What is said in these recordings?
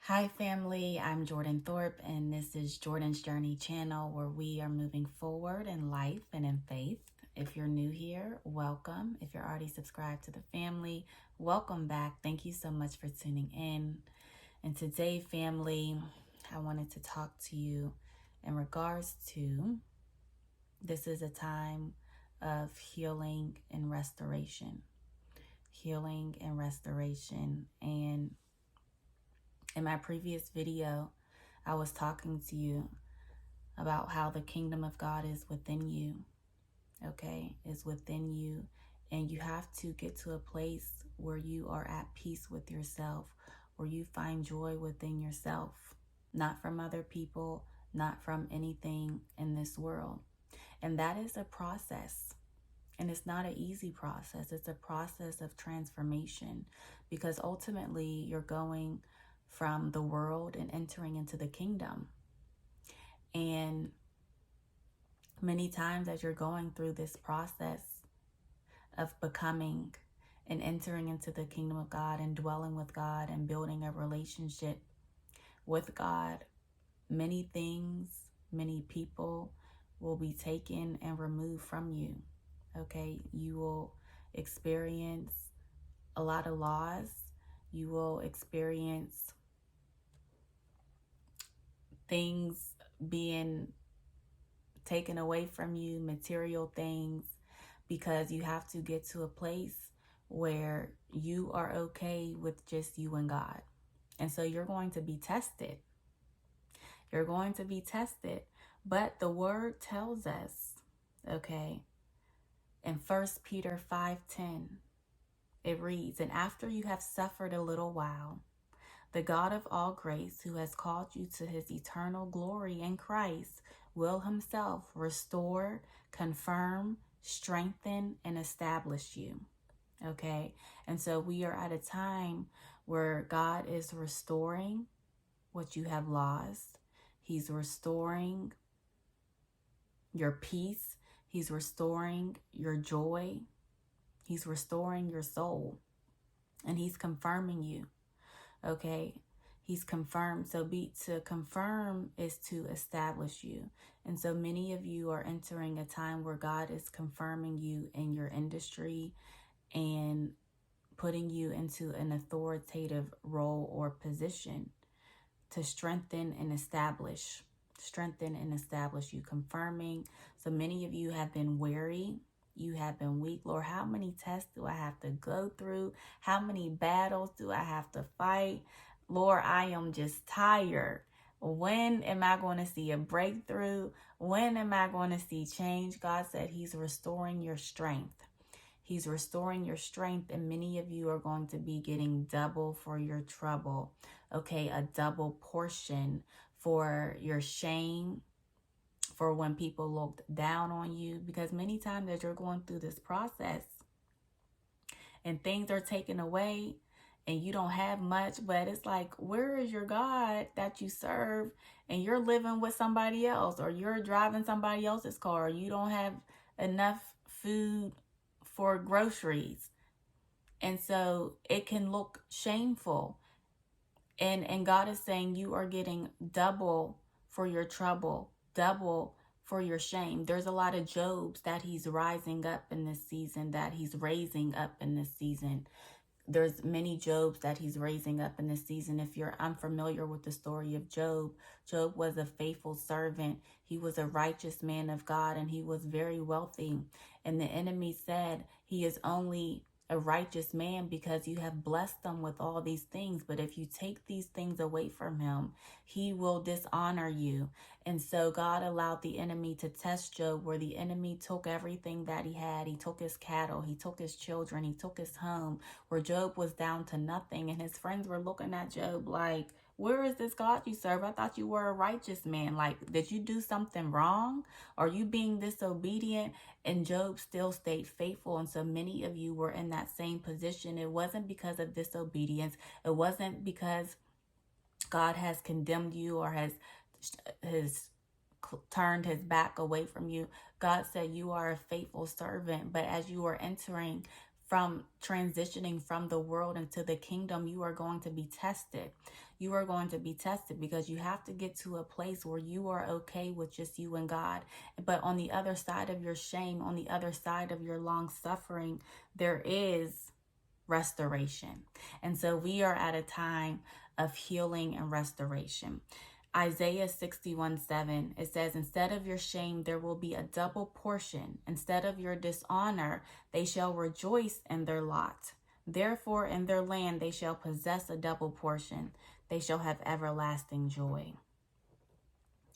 Hi family, I'm Jordan Thorpe and this is Jordan's Journey channel where we are moving forward in life and in faith. If you're new here, welcome. If you're already subscribed to the family, welcome back. Thank you so much for tuning in. And today, family, I wanted to talk to you in regards to this is a time of healing and restoration. Healing and restoration. And in my previous video, I was talking to you about how the kingdom of God is within you, okay? Is within you. And you have to get to a place where you are at peace with yourself, where you find joy within yourself, not from other people, not from anything in this world. And that is a process. And it's not an easy process. It's a process of transformation because ultimately you're going from the world and entering into the kingdom. And many times as you're going through this process of becoming and entering into the kingdom of God and dwelling with God and building a relationship with God, many things, many people will be taken and removed from you. Okay, you will experience a lot of loss. You will experience things being taken away from you, material things, because you have to get to a place where you are okay with just you and God. And so you're going to be tested. You're going to be tested. But the word tells us, okay, in 1 Peter 5:10, it reads, "And after you have suffered a little while, the God of all grace, who has called you to his eternal glory in Christ, will himself restore, confirm, strengthen, and establish you." Okay? And so we are at a time where God is restoring what you have lost. He's restoring your peace. He's restoring your joy. He's restoring your soul. And he's confirming you. Okay, he's confirmed. So to confirm is to establish you. And so many of you are entering a time where God is confirming you in your industry and putting you into an authoritative role or position to strengthen and establish you, confirming. So many of you have been weary. You have been weak. Lord, how many tests do I have to go through? How many battles do I have to fight? Lord, I am just tired. When am I going to see a breakthrough? When am I going to see change? God said he's restoring your strength. He's restoring your strength, and many of you are going to be getting double for your trouble. Okay, a double portion for your shame, for when people looked down on you, because many times as you're going through this process and things are taken away and you don't have much, but it's like, where is your God that you serve? And you're living with somebody else, or you're driving somebody else's car, or you don't have enough food for groceries. And so it can look shameful. And God is saying you are getting double for your trouble, double for your shame. There's a lot of Jobs that he's rising up in this season, that he's raising up in this season. There's many Jobs that he's raising up in this season. If you're unfamiliar with the story of Job, Job was a faithful servant. He was a righteous man of God, and he was very wealthy. And the enemy said he is only a righteous man because you have blessed them with all these things. But if you take these things away from him, he will dishonor you. And so God allowed the enemy to test Job, where the enemy took everything that he had. He took his cattle, he took his children, he took his home, where Job was down to nothing. And his friends were looking at Job like, where is this God you serve? I thought you were a righteous man. Like, did you do something wrong? Are you being disobedient? And Job still stayed faithful. And so many of you were in that same position. It wasn't because of disobedience. It wasn't because God has condemned you or has turned his back away from you. God said you are a faithful servant. But as you are entering from transitioning from the world into the kingdom, you are going to be tested. You are going to be tested because you have to get to a place where you are okay with just you and God. But on the other side of your shame, on the other side of your long suffering, there is restoration. And so we are at a time of healing and restoration. Isaiah 61:7, it says, instead of your shame, there will be a double portion. Instead of your dishonor, they shall rejoice in their lot. Therefore, in their land, they shall possess a double portion. They shall have everlasting joy.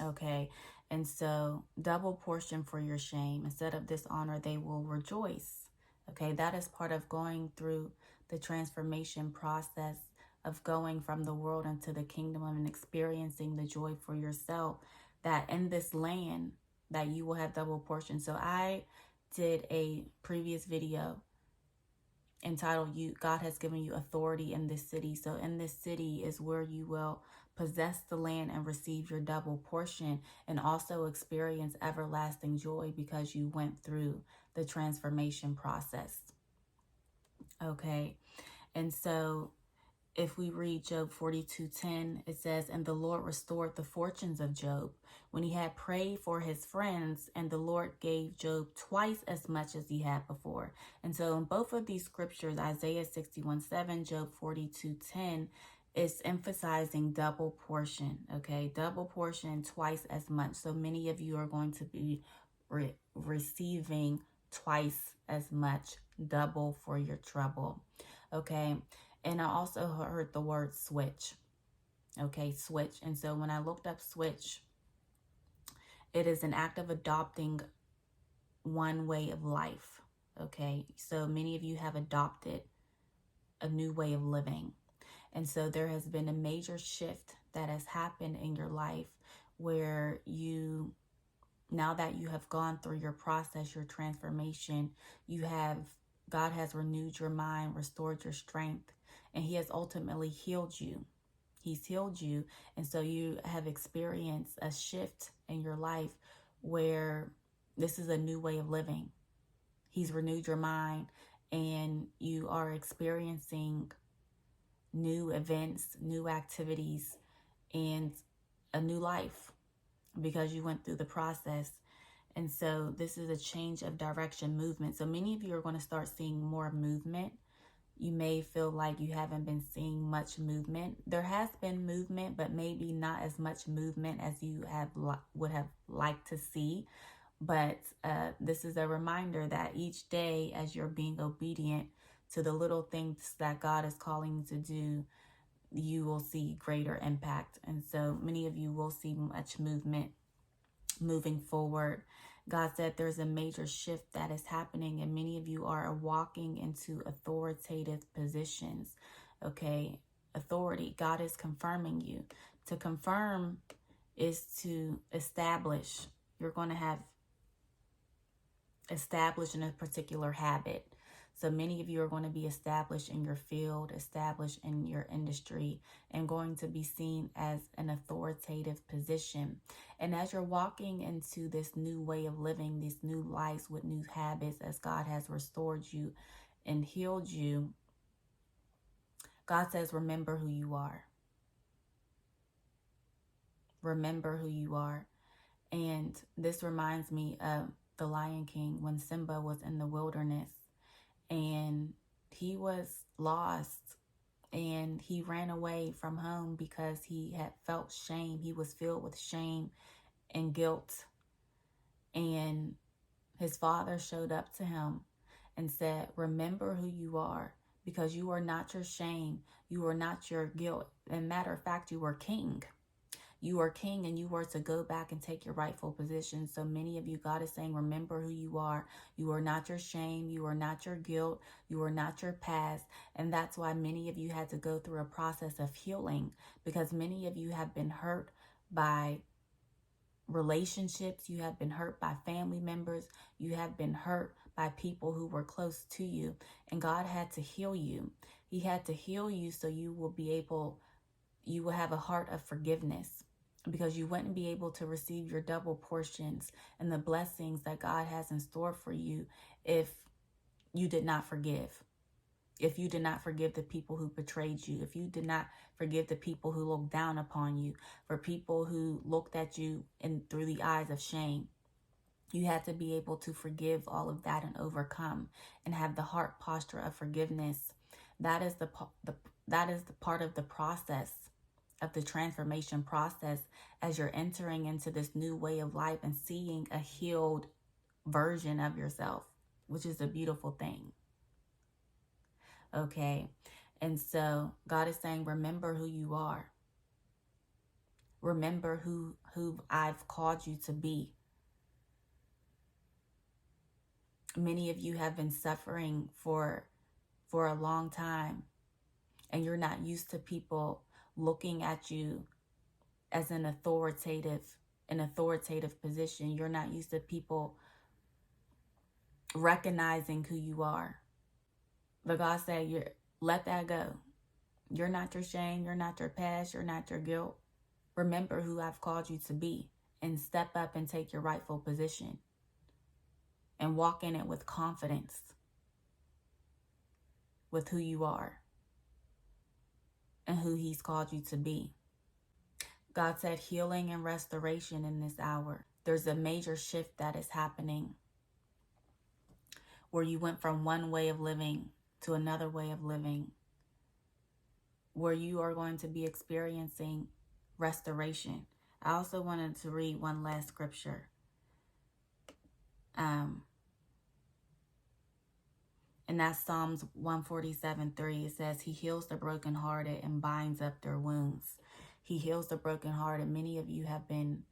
Okay. And so double portion for your shame. Instead of dishonor, they will rejoice. Okay. That is part of going through the transformation process of going from the world into the kingdom and experiencing the joy for yourself, that in this land that you will have double portion. So I did a previous video entitled God has given you authority in this city. So in this city is where you will possess the land and receive your double portion, and also experience everlasting joy because you went through the transformation process. Okay. And so if we read Job 42:10, it says, and the Lord restored the fortunes of Job when he had prayed for his friends, and the Lord gave Job twice as much as he had before. And so in both of these scriptures, Isaiah 61:7, Job 42:10, is emphasizing double portion, okay? Double portion, twice as much. So many of you are going to be receiving twice as much, double for your trouble, okay? And I also heard the word switch. Okay, switch. And so when I looked up switch, it is an act of adopting one way of life. Okay, so many of you have adopted a new way of living. And so there has been a major shift that has happened in your life where you, now that you have gone through your process, your transformation, God has renewed your mind, restored your strength, and he has ultimately healed you. He's healed you. And so you have experienced a shift in your life where this is a new way of living. He's renewed your mind, and you are experiencing new events, new activities, and a new life because you went through the process. And so this is a change of direction, movement. So many of you are going to start seeing more movement. You may feel like you haven't been seeing much movement. There has been movement, but maybe not as much movement as you would have liked to see. But this is a reminder that each day, as you're being obedient to the little things that God is calling you to do, you will see greater impact. And so many of you will see much movement moving forward. God said there's a major shift that is happening, and many of you are walking into authoritative positions. Okay, authority. God is confirming you. To confirm is to establish. You're going to have established in a particular habit. So many of you are going to be established in your field, established in your industry, and going to be seen as an authoritative position. And as you're walking into this new way of living, these new lives with new habits, as God has restored you and healed you, God says, remember who you are. Remember who you are. And this reminds me of the Lion King when Simba was in the wilderness. And he was lost, and he ran away from home because he had felt shame. He was filled with shame and guilt. And his father showed up to him and said, remember who you are, because you are not your shame. You are not your guilt. And matter of fact, you are king. You are king, and you were to go back and take your rightful position. So many of you, God is saying, remember who you are. You are not your shame. You are not your guilt. You are not your past. And that's why many of you had to go through a process of healing, because many of you have been hurt by relationships. You have been hurt by family members. You have been hurt by people who were close to you. And God had to heal you. He had to heal you so you will have a heart of forgiveness, because you wouldn't be able to receive your double portions and the blessings that God has in store for you if you did not forgive. If you did not forgive the people who betrayed you, if you did not forgive the people who looked down upon you, for people who looked at you through the eyes of shame, you had to be able to forgive all of that and overcome and have the heart posture of forgiveness. That is the part of the process, of the transformation process, as you're entering into this new way of life and seeing a healed version of yourself, which is a beautiful thing. Okay. And so God is saying, remember who you are. Remember who I've called you to be. Many of you have been suffering for a long time, and you're not used to people looking at you as an authoritative position. You're not used to people recognizing who you are. But God said, let that go. You're not your shame. You're not your past. You're not your guilt. Remember who I've called you to be, and step up and take your rightful position and walk in it with confidence with who you are and who He's called you to be. God said healing and restoration in this hour. There's a major shift that is happening where you went from one way of living to another way of living, where you are going to be experiencing restoration. I also wanted to read one last scripture. And that's Psalms 147:3. It says, He heals the brokenhearted and binds up their wounds. He heals the brokenhearted. Many of you have been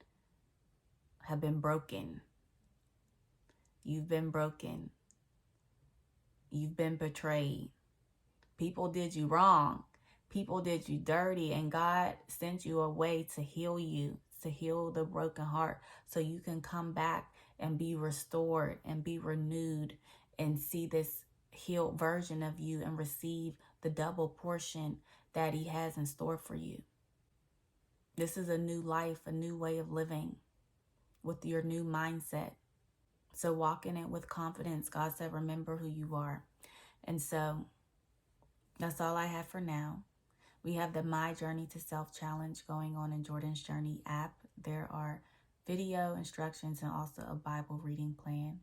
broken. You've been broken. You've been betrayed. People did you wrong. People did you dirty, and God sent you a way to heal you, to heal the broken heart, so you can come back and be restored and be renewed and see this healed version of you and receive the double portion that He has in store for you. This is a new life, a new way of living with your new mindset. So walk in it with confidence. God said, remember who you are. And so that's all I have for now. We have the My Journey to Self Challenge going on in Jordan's Journey app. There are video instructions and also a Bible reading plan.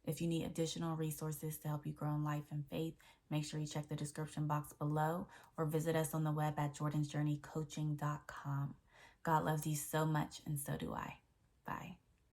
If you need additional resources to help you grow in life and faith, make sure you check the description box below or visit us on the web at jordansjourneycoaching.com. God loves you so much, and so do I. Bye.